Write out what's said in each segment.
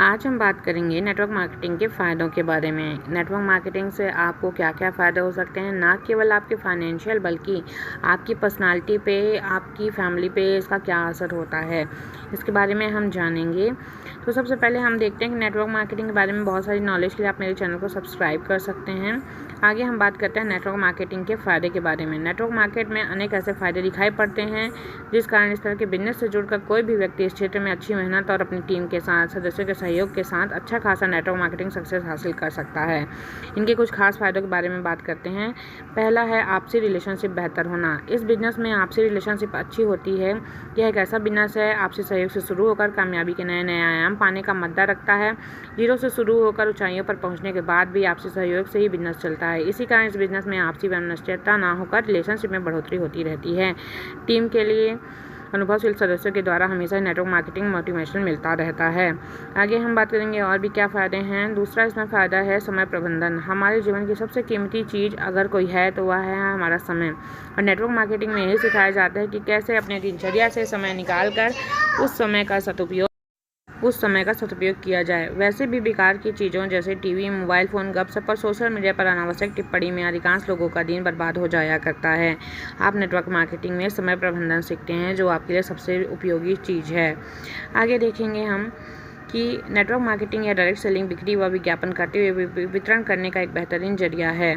आज हम बात करेंगे नेटवर्क मार्केटिंग के फ़ायदों के बारे में। नेटवर्क मार्केटिंग से आपको क्या-क्या फ़ायदे हो सकते हैं, ना केवल आपके फाइनेंशियल बल्कि आपकी पर्सनालिटी पे, आपकी फैमिली पे इसका क्या असर होता है, इसके बारे में हम जानेंगे। तो सबसे पहले हम देखते हैं कि नेटवर्क मार्केटिंग के बारे में बहुत सारी नॉलेज के लिए आप मेरे चैनल को सब्सक्राइब कर सकते हैं। आगे हम बात करते हैं नेटवर्क मार्केटिंग के फ़ायदे के बारे में। नेटवर्क मार्केट में अनेक ऐसे फ़ायदे दिखाई पड़ते हैं जिस कारण इस तरह के बिजनेस से जुड़कर कोई भी व्यक्ति इस क्षेत्र में अच्छी मेहनत और अपनी टीम के साथ सदस्यों के सहयोग के साथ अच्छा खासा नेटवर्क मार्केटिंग सक्सेस हासिल कर सकता है। इनके कुछ खास फायदों के बारे में बात करते हैं। पहला है आपसी रिलेशनशिप बेहतर होना। इस बिजनेस में आपसी रिलेशनशिप अच्छी होती है। यह एक ऐसा बिजनेस है आपसी सहयोग से शुरू होकर कामयाबी के नए नए आयाम पाने का मद्दा रखता है। जीरो से शुरू होकर ऊंचाइयों पर पहुंचने के बाद भी आपसी सहयोग से ही बिजनेस चलता है। इसी कारण इस बिजनेस में आपसी वैमनस्यता ना होकर रिलेशनशिप में बढ़ोतरी होती रहती है। टीम के लिए अनुभवशील सदस्यों के द्वारा हमेशा नेटवर्क मार्केटिंग मोटिवेशन मिलता रहता है। आगे हम बात करेंगे और भी क्या फ़ायदे हैं। दूसरा इसमें फ़ायदा है समय प्रबंधन। हमारे जीवन की सबसे कीमती चीज़ अगर कोई है तो वह है हमारा समय, और नेटवर्क मार्केटिंग में यही सिखाया जाता है कि कैसे अपने दिनचर्या से समय निकाल कर उस समय का सदुपयोग किया जाए। वैसे भी बेकार की चीज़ों जैसे टीवी, मोबाइल फ़ोन, गपशप और सोशल मीडिया पर अनावश्यक टिप्पणी में अधिकांश लोगों का दिन बर्बाद हो जाया करता है। आप नेटवर्क मार्केटिंग में समय प्रबंधन सीखते हैं जो आपके लिए सबसे उपयोगी चीज़ है। आगे देखेंगे हम कि नेटवर्क मार्केटिंग या डायरेक्ट सेलिंग बिक्री व विज्ञापन करते हुए वितरण करने का एक बेहतरीन जरिया है।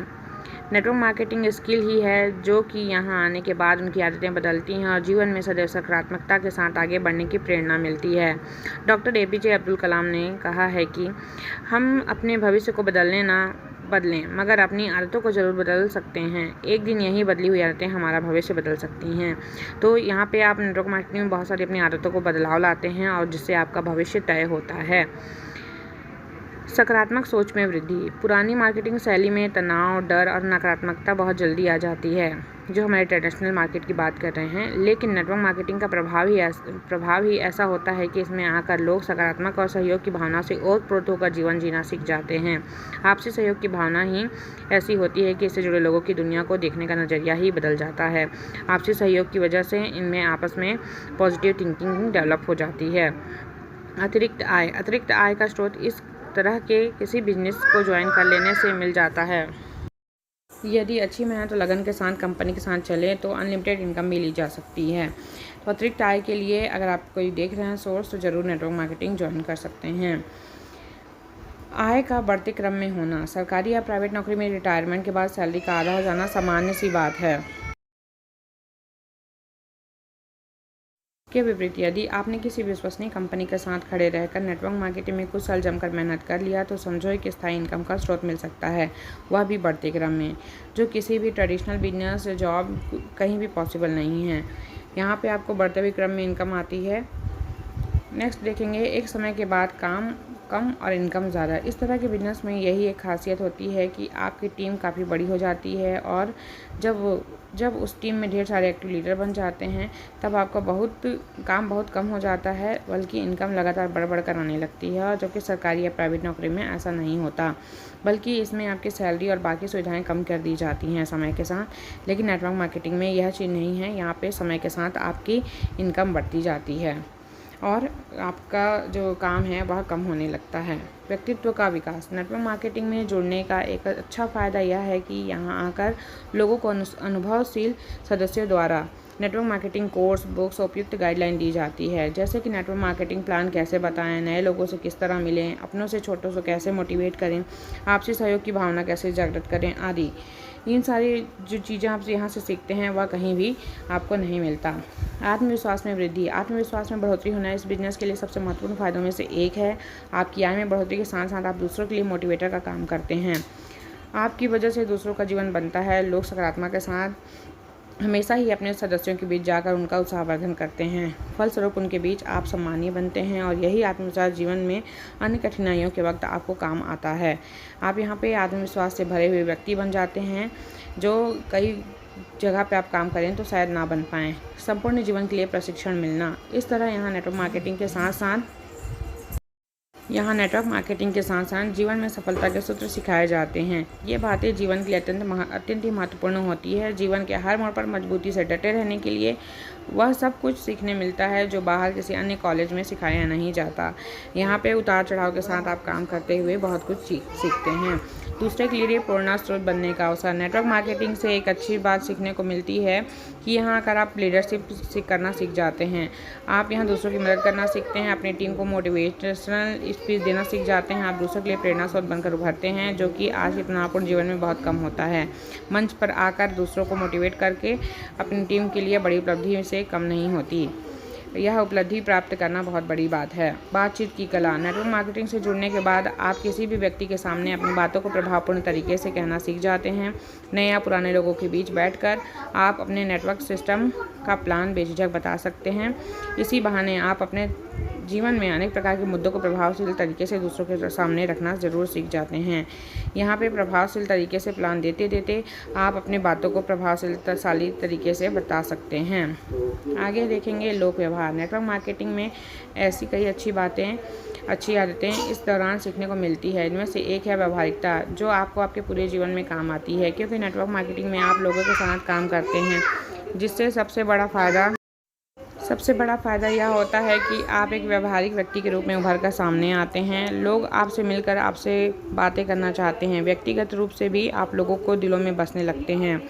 नेटवर्क मार्केटिंग स्किल ही है जो कि यहाँ आने के बाद उनकी आदतें बदलती हैं और जीवन में सदैव सकारात्मकता के साथ आगे बढ़ने की प्रेरणा मिलती है। डॉक्टर APJ अब्दुल कलाम ने कहा है कि हम अपने भविष्य को बदलें मगर अपनी आदतों को ज़रूर बदल सकते हैं। एक दिन यही बदली हुई आदतें हमारा भविष्य बदल सकती हैं। तो यहाँ पे आप नेटवर्क मार्केटिंग में बहुत सारी अपनी आदतों को बदलाव लाते हैं और जिससे आपका भविष्य तय होता है। सकारात्मक सोच में वृद्धि। पुरानी मार्केटिंग शैली में तनाव, डर और नकारात्मकता बहुत जल्दी आ जाती है, जो हमारे ट्रेडिशनल मार्केट की बात कर रहे हैं। लेकिन नेटवर्क मार्केटिंग का प्रभाव ही ऐसा होता है कि इसमें आकर लोग सकारात्मक और सहयोग की भावना से ओतप्रोत होकर जीवन जीना सीख जाते हैं। आपसी सहयोग की भावना ही ऐसी होती है कि इससे जुड़े लोगों की दुनिया को देखने का नज़रिया ही बदल जाता है। आपसी सहयोग की वजह से इनमें आपस में पॉजिटिव थिंकिंग डेवलप हो जाती है। अतिरिक्त आय का स्रोत इस तरह के किसी बिजनेस को ज्वाइन कर लेने से मिल जाता है। यदि अच्छी मेहनत और लगन के साथ कंपनी के साथ चले तो अनलिमिटेड इनकम भी ली जा सकती है। तो अतिरिक्त आय के लिए अगर आप कोई देख रहे हैं सोर्स तो ज़रूर नेटवर्क मार्केटिंग ज्वाइन कर सकते हैं। आय का बढ़ते क्रम में होना। सरकारी या प्राइवेट नौकरी में रिटायरमेंट के बाद सैलरी का आधा हो जाना सामान्य सी बात है। के विपरीत यदि आपने किसी विश्वसनीय कंपनी के साथ खड़े रहकर नेटवर्क मार्केटिंग में कुछ साल जमकर मेहनत कर लिया तो समझो एक स्थायी इनकम का स्रोत मिल सकता है, वह भी बढ़ते क्रम में, जो किसी भी ट्रेडिशनल बिजनेस जॉब कहीं भी पॉसिबल नहीं है। यहाँ पे आपको बढ़ते हुए क्रम में इनकम आती है। नेक्स्ट देखेंगे एक समय के बाद काम कम और इनकम ज़्यादा। इस तरह के बिजनेस में यही एक खासियत होती है कि आपकी टीम काफ़ी बड़ी हो जाती है और जब उस टीम में ढेर सारे एक्टिव लीडर बन जाते हैं तब आपका काम बहुत कम हो जाता है, बल्कि इनकम लगातार बढ़ कर आने लगती है। और जबकि सरकारी या प्राइवेट नौकरी में ऐसा नहीं होता, बल्कि इसमें आपकी सैलरी और बाकी सुविधाएं कम कर दी जाती हैं समय के साथ। लेकिन नेटवर्क मार्केटिंग में यह चीज़ नहीं है। यहाँ पे समय के साथ आपकी इनकम बढ़ती जाती है और आपका जो काम है वह कम होने लगता है। व्यक्तित्व का विकास। नेटवर्क मार्केटिंग में जुड़ने का एक अच्छा फ़ायदा यह है कि यहाँ आकर लोगों को अनुभवशील सदस्यों द्वारा नेटवर्क मार्केटिंग कोर्स, बुक्स और उपयुक्त गाइडलाइन दी जाती है, जैसे कि नेटवर्क मार्केटिंग प्लान कैसे बताएं, नए लोगों से किस तरह मिलें, अपनों से छोटों से कैसे मोटिवेट करें, आपसी सहयोग की भावना कैसे जागृत करें आदि। इन सारी जो चीज़ें आप यहाँ से सीखते हैं वह कहीं भी आपको नहीं मिलता। आत्मविश्वास में वृद्धि। आत्मविश्वास में बढ़ोतरी होना इस बिजनेस के लिए सबसे महत्वपूर्ण फायदों में से एक है। आपकी आय में बढ़ोतरी के साथ साथ आप दूसरों के लिए मोटिवेटर का काम करते हैं। आपकी वजह से दूसरों का जीवन बनता है। लोग सकारात्मक के साथ हमेशा ही अपने सदस्यों के बीच जाकर उनका उत्साहवर्धन करते हैं। फलस्वरूप उनके बीच आप सम्मानीय बनते हैं और यही आत्मविश्वास जीवन में अन्य कठिनाइयों के वक्त आपको काम आता है। आप यहाँ पे आत्मविश्वास से भरे हुए व्यक्ति बन जाते हैं, जो कई जगह पे आप काम करें तो शायद ना बन पाएँ। संपूर्ण जीवन के लिए प्रशिक्षण मिलना। इस तरह यहाँ नेटवर्क मार्केटिंग के साथ साथ यहाँ नेटवर्क मार्केटिंग के साथ साथ जीवन में सफलता के सूत्र सिखाए जाते हैं। ये बातें जीवन के लिए अत्यंत ही महत्वपूर्ण होती है। जीवन के हर मोड़ पर मजबूती से डटे रहने के लिए वह सब कुछ सीखने मिलता है जो बाहर किसी अन्य कॉलेज में सिखाया नहीं जाता। यहाँ पे उतार चढ़ाव के साथ आप काम करते हुए बहुत कुछ सीखते हैं। दूसरे के लिए प्रेरणा स्रोत बनने का अवसर। नेटवर्क मार्केटिंग से एक अच्छी बात सीखने को मिलती है कि यहाँ आकर आप लीडरशिप करना सीख जाते हैं। आप यहाँ दूसरों की मदद करना सीखते हैं, अपनी टीम को मोटिवेशनल स्पीच देना सीख जाते हैं। आप दूसरों के लिए प्रेरणा स्रोत बनकर उभरते हैं, जो कि आज के तनावपूर्ण जीवन में बहुत कम होता है। मंच पर आकर दूसरों को मोटिवेट करके अपनी टीम के लिए बड़ी उपलब्धि से कम नहीं होती। यह उपलब्धि प्राप्त करना बहुत बड़ी बात है। बातचीत की कला। नेटवर्क मार्केटिंग से जुड़ने के बाद आप किसी भी व्यक्ति के सामने अपनी बातों को प्रभावपूर्ण तरीके से कहना सीख जाते हैं। नए या पुराने लोगों के बीच बैठकर आप अपने नेटवर्क सिस्टम का प्लान बेझिझक बता सकते हैं। इसी बहाने आप अपने जीवन में अनेक प्रकार के मुद्दों को प्रभावशील तरीके से दूसरों के सामने रखना ज़रूर सीख जाते हैं। यहाँ पे प्रभावशील तरीके से प्लान देते देते आप अपनी बातों को प्रभावशाली तरीके से बता सकते हैं। आगे देखेंगे लोक व्यवहार। नेटवर्क मार्केटिंग में ऐसी कई अच्छी आदतें इस दौरान सीखने को मिलती है। इनमें से एक है व्यावहारिकता, जो आपको आपके पूरे जीवन में काम आती है, क्योंकि नेटवर्क मार्केटिंग में आप लोगों के साथ काम करते हैं, जिससे सबसे बड़ा फ़ायदा यह होता है कि आप एक व्यावहारिक व्यक्ति के रूप में उभर कर सामने आते हैं। लोग आपसे मिलकर आपसे बातें करना चाहते हैं। व्यक्तिगत रूप से भी आप लोगों को दिलों में बसने लगते हैं।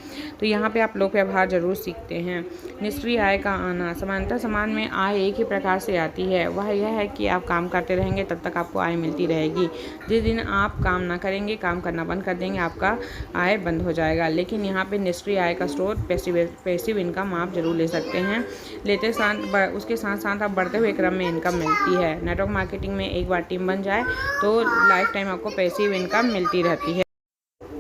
तो यहाँ पे आप लोक व्यवहार ज़रूर सीखते हैं। निष्क्रिय आय का आना। सामान्यतः समाज में आय एक ही प्रकार से आती है, वह यह है कि आप काम करते रहेंगे तब तक आपको आय मिलती रहेगी। जिस दिन आप काम ना करेंगे, काम करना बंद कर देंगे, आपका आय बंद हो जाएगा। लेकिन यहाँ पे निष्क्रिय आय का स्रोत पैसिव इनकम आप जरूर ले सकते हैं। उसके साथ साथ आप बढ़ते हुए क्रम में इनकम मिलती है। नेटवर्क मार्केटिंग में एक बार टीम बन जाए तो लाइफ टाइम आपको पैसिव इनकम मिलती रहती है।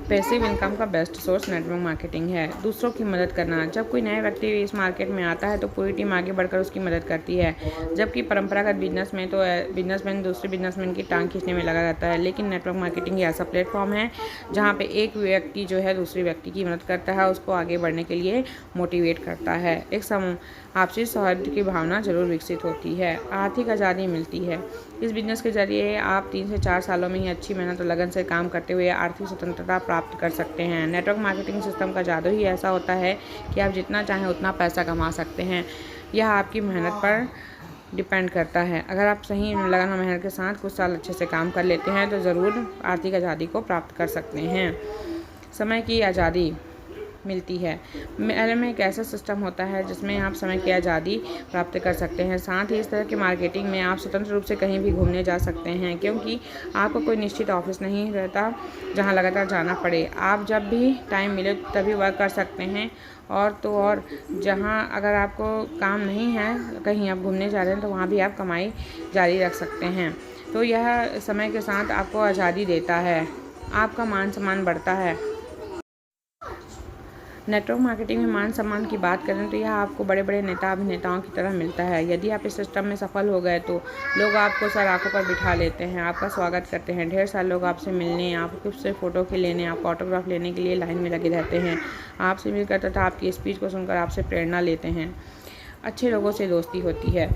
पैसिव इनकम का बेस्ट सोर्स नेटवर्क मार्केटिंग है। दूसरों की मदद करना। जब कोई नया व्यक्ति इस मार्केट में आता है तो पूरी टीम आगे बढ़कर उसकी मदद करती है। जबकि परंपरागत बिजनेस में तो बिजनेसमैन दूसरे बिजनेसमैन की टांग खींचने में लगा रहता है, लेकिन नेटवर्क मार्केटिंग ऐसा प्लेटफॉर्म है जहाँ पे एक व्यक्ति जो है दूसरे व्यक्ति की मदद करता है, उसको आगे बढ़ने के लिए मोटिवेट करता है। एक आपसी सौहार्द की भावना जरूर विकसित होती है। आर्थिक आज़ादी मिलती है। इस बिजनेस के जरिए आप 3 से 4 सालों में ही अच्छी मेहनत और लगन से काम करते हुए आर्थिक स्वतंत्रता प्राप्त कर सकते हैं। नेटवर्क मार्केटिंग सिस्टम का जादू ही ऐसा होता है कि आप जितना चाहें उतना पैसा कमा सकते हैं। यह आपकी मेहनत पर डिपेंड करता है। अगर आप सही लगन और मेहनत के साथ कुछ साल अच्छे से काम कर लेते हैं तो ज़रूर आर्थिक आज़ादी को प्राप्त कर सकते हैं। समय की आज़ादी मिलती है। मेले में एक ऐसा सिस्टम होता है जिसमें आप समय की आज़ादी प्राप्त कर सकते हैं। साथ ही इस तरह की मार्केटिंग में आप स्वतंत्र रूप से कहीं भी घूमने जा सकते हैं, क्योंकि आपको कोई निश्चित ऑफिस नहीं रहता जहां लगातार जाना पड़े। आप जब भी टाइम मिले तभी वर्क कर सकते हैं। और जहां अगर आपको काम नहीं है, कहीं आप घूमने जा रहे हैं, तो वहाँ भी आप कमाई जारी रख सकते हैं। तो यह समय के साथ आपको आज़ादी देता है, आपका मान सम्मान बढ़ता है। नेटवर्क मार्केटिंग में मान सम्मान की बात करें तो यह आपको बड़े बड़े नेता अभिनेताओं की तरह मिलता है। यदि आप इस सिस्टम में सफल हो गए तो लोग आपको सर आंखों पर बिठा लेते हैं, आपका स्वागत करते हैं। ढेर सारे लोग आपसे मिलने, आपसे फ़ोटो के लेने, आपका ऑटोग्राफ लेने के लिए लाइन में लगे रहते हैं। आपसे मिलकर तथा आपकी स्पीच को सुनकर आपसे प्रेरणा लेते हैं। अच्छे लोगों से दोस्ती होती है।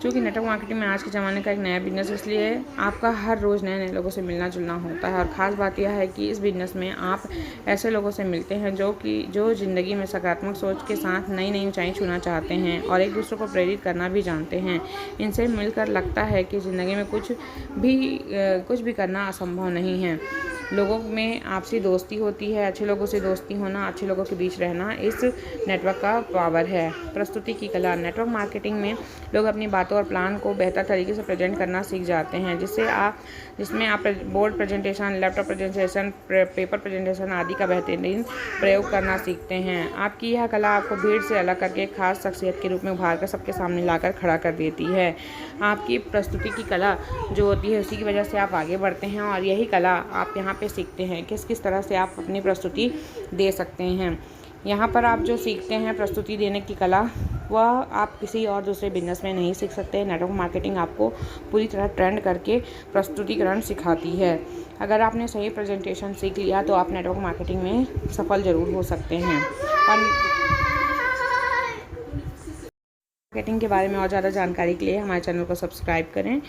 चूँकि नेटवर्क मार्केटिंग में आज के ज़माने का एक नया बिजनेस, इसलिए आपका हर रोज़ नए नए लोगों से मिलना जुलना होता है। और ख़ास बात यह है कि इस बिजनेस में आप ऐसे लोगों से मिलते हैं जो ज़िंदगी में सकारात्मक सोच के साथ नई नई ऊंचाई छूना चाहते हैं और एक दूसरे को प्रेरित करना भी जानते हैं। इनसे मिलकर लगता है कि ज़िंदगी में कुछ भी करना असंभव नहीं है। लोगों में आपसी दोस्ती होती है। अच्छे लोगों से दोस्ती होना, अच्छे लोगों के बीच रहना इस नेटवर्क का पावर है। प्रस्तुति की कला। नेटवर्क मार्केटिंग में लोग अपनी बातों और प्लान को बेहतर तरीके से प्रेजेंट करना सीख जाते हैं, जिसमें आप board presentation, laptop presentation, paper presentation आदि का बेहतरीन प्रयोग करना सीखते हैं। आपकी यह कला आपको भीड़ से अलग करके एक खास शख्सियत के रूप में उभार कर सबके सामने लाकर खड़ा कर देती है। आपकी प्रस्तुति की कला जो होती है, उसी की वजह से आप आगे बढ़ते हैं और यही कला आप यहाँ पे सीखते हैं किस तरह से आप अपनी प्रस्तुति दे सकते हैं। यहाँ पर आप जो सीखते हैं प्रस्तुति देने की कला, वह आप किसी और दूसरे बिजनेस में नहीं सीख सकते। नेटवर्क मार्केटिंग आपको पूरी तरह ट्रेंड करके प्रस्तुतिकरण सिखाती है। अगर आपने सही प्रेजेंटेशन सीख लिया तो आप नेटवर्क मार्केटिंग में सफल ज़रूर हो सकते हैं। और मार्केटिंग के बारे में और ज़्यादा जानकारी के लिए हमारे चैनल को सब्सक्राइब करें।